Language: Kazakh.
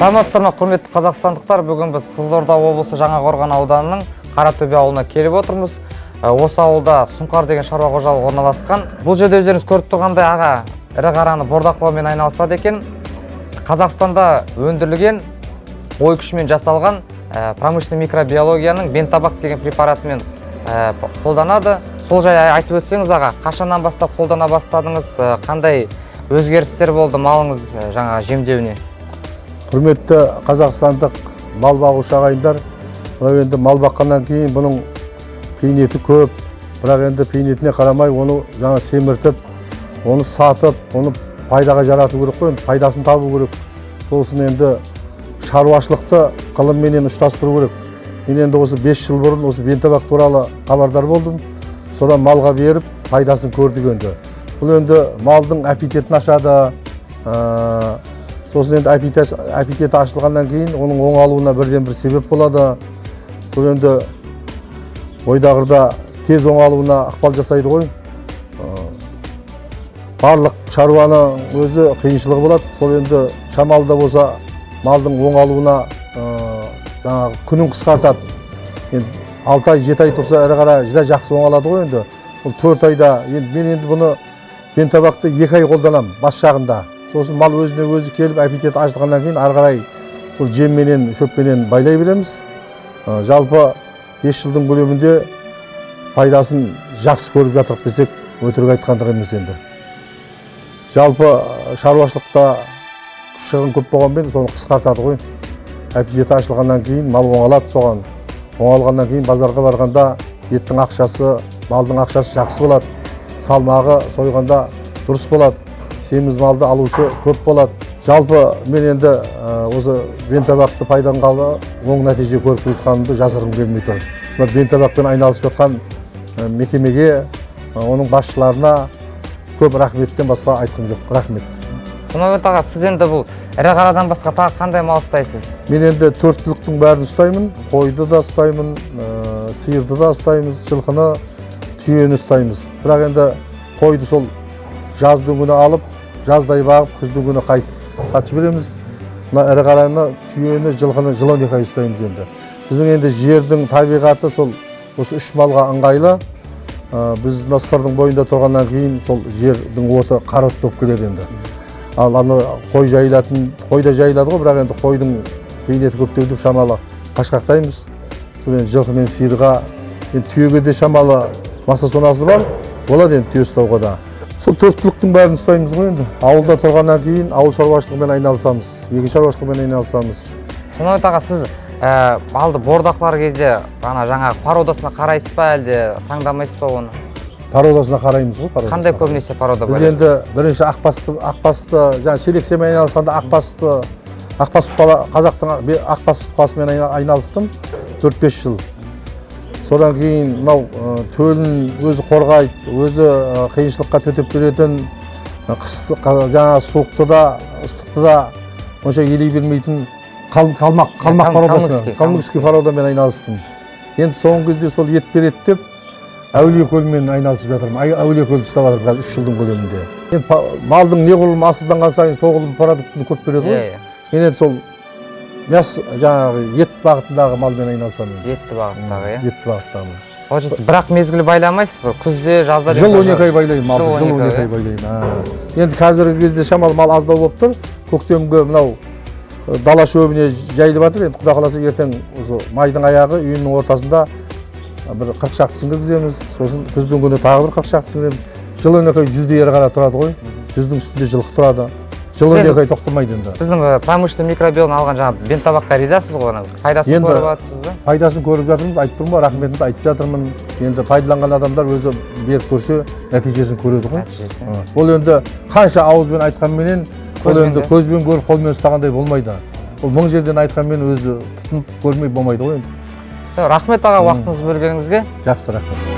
Саламатсыздар ма, құрметті қазақстандықтар. Бүгін біз Қызылорда облысы Жаңақорған ауданының Қаратөбе ауылына келіп отырмыз. Осы ауылда Сұңқар деген шаруа қожалығы орналасқан. Бұл жерде өздеріңіз көріп тұрғандай аға ірі қараны бордақылаумен айналысады екен. Қазақстанда өндірілген ой күшімен жасалған промышленный микробиологияның бентабак деген препаратымен қолданады. Сол жай айтып өтсеңіз аға, қашаннан бастап қолдана бастадыңыз, қандай өзгерістер болды малыңыз жаңа жемдеуіне? Құрметті қазақстандық мал бағушы ағайындар, енді мал баққаннан кейін бұның пейнеті көп, бірақ енді пейнетіне қарамай оны жаңа семіртіп, оны сатып, оны пайдаға жарату керек қой, пайдасын табу керек. Сосын енді шаруашылықты ғылымменен ұштастыру керек. Мен енді осы 5 жыл бұрын осы бентабак туралы хабардар болдым. Содан малға беріп, пайдасын көрдік енді. Бұл енді малдың аппетитін ашады. Сосын енді аппетиті ашылғаннан кейін оның оңалуына бірден бір себеп болады. Сол енді ойдағырда тез оңалуына ықпал жасайды ғой. Барлық шаруаның өзі қиыншылығы болады. Сол енді шамалы да болса малдың оңалуына күнін қысқартады. 6 ай, 7 ай тұрса ірі қара жіда жақсы оңалады ғой енді. Ол 4 айда, мен енді бұны бентабақты 2 ай қолданам бас жағында. Сосын мал өзіне өзі келіп аппетиті ашылғаннан кейін ары қарай сол жемменен, шөпменен байлай береміз. Жалпы 5 жылдың көлемінде пайдасын жақсы көріп жатырық десек, өтірік айтқандық емес енді. Жалпы шаруашылықта шығын көп болғанмен соны қысқартады ғой. Аппетиті ашылғаннан кейін мал оңалады, соған оңалғаннан кейін базарға барғанда еттің ақшасы, малдың ақшасы жақсы болады. Салмағы сойғанда дұрыс болады. Семіз малды алушы көп болады. Жалпы мен енді осы бентабақты пайдаланғалы оң нәтиже көріп жатқанымды жасырғым келмей тұр. Бентабақпен айналысып жатқан мекемеге, оның басшыларына көп рахметтен басқа айтқым жоқ. Рахмет. Құмабет аға, сіз енді бұл ірі қарадан басқа тағы қандай мал ұстайсыз? Мен енді 4 түліктің бәрін ұстаймын. Қойды да ұстаймын, сиырды да ұстаймыз, жылқыны, түйені ұстаймыз. Бірақ енді қойды сол жаздың күні алып, жаздай бағып, күздің күні қайтып сатып береміз. Ірі қараны, түйені, жылқыны жыл 12 ай ұстаймыз енді. Біздің енді жердің табиғаты сол осы 3 малға ыңғайлы. Біз Ностардың бойында тұрғаннан кейін сол жердің оты қара от болып келеді енді. Ал аны қой жайылатын, қойда жайылады ғой, бірақ енді қойдың бейнеті көптеудіп шамалы қашқақтаймыз. Сол енді жылқы мен сиырға, енді түйеге де шамалы маса сонасы бар, болады енді түйе ұстауға да. Сол 4 түліктің бәрін ұстаймыз ғой енді. Ауылда тұрғаннан кейін ауыл шаруашылығымен айналысамыз, егін шаруашылығымен айналысамыз. Құмабет аға, сіз малды бордақылар кезде жаңағы породасына қарайсыз ба, әлде таңдамайсыз ба оны? Породасына қараймыз ғой. Қандай көбінесе порода бар? Біз енді бірінші ақбасты, жаңа селекциямен айналысқанда қазақтың ақбас бұқасымен айналыстым 4-5 жыл. Содан кейін мынау төлін өзі қорғайды, өзі қиыншылыққа төтеп беретін, жаңа суықты да, ыстықты да онша елей бермейтін қалмақ породасымен, калмыкский породамен айналыстым. Енді соңғы кезде сол ет береді деп Әулиекөлмен айналысып жатырмын. Әулиекөлді ұстап жатырмын 3 жылдың көлемінде. Енді малдың неғұрлым асылданған сайын соғұрлым продуктыны көп береді ғой. Мен енді сол жаңағы ет бағытындағы малмен айналысамын. Етті бағыттағы, иә? Етті бағыттағы. Получается, бірақ мезгілі байламайсыз, күзде, жазда? Жыл 12 ай байлаймын, малды жыл 12 ай байлаймын. Енді қазіргі кезде шамалы мал аздау болып тұр. Көктемгі мынау дала шөбіне жайылып жатыр. Енді құда қаласа ертең майдың аяғы үйінің ортасында бір 40 шақтысын кіргіземіз. Сосын күздің күні тағы бір 40 шақтысын кіргіземіз. Жыл 12 ай 100-дей ірі қара тұрады ғой. 100-дің үстінде жылқы тұрады. Жыл 12 ай тоқтамайды енді. Біздің промышленный микробиологияны алған жаңа бентабаққа ризасыз ғой, пайдасын көріп жатырсыз ба? Пайдасын көріп жатырмыз, айтып тұрмын ба, рахметімді айтып жатырмын. Енді пайдаланған адамдар өзі беріп көрсе, нәтижесін көреді ғой. Ол енді қанша ауызбен айтқанменен, ол енді көзбен көріп, қолмен ұстағандай болмайды. Ол мың жерден айтқанмен өзі тұтынып көрмей болмайды ғой енді. Рахмет аға, уақытыңызды бөлгеніңізге. Жақсы, рахмет.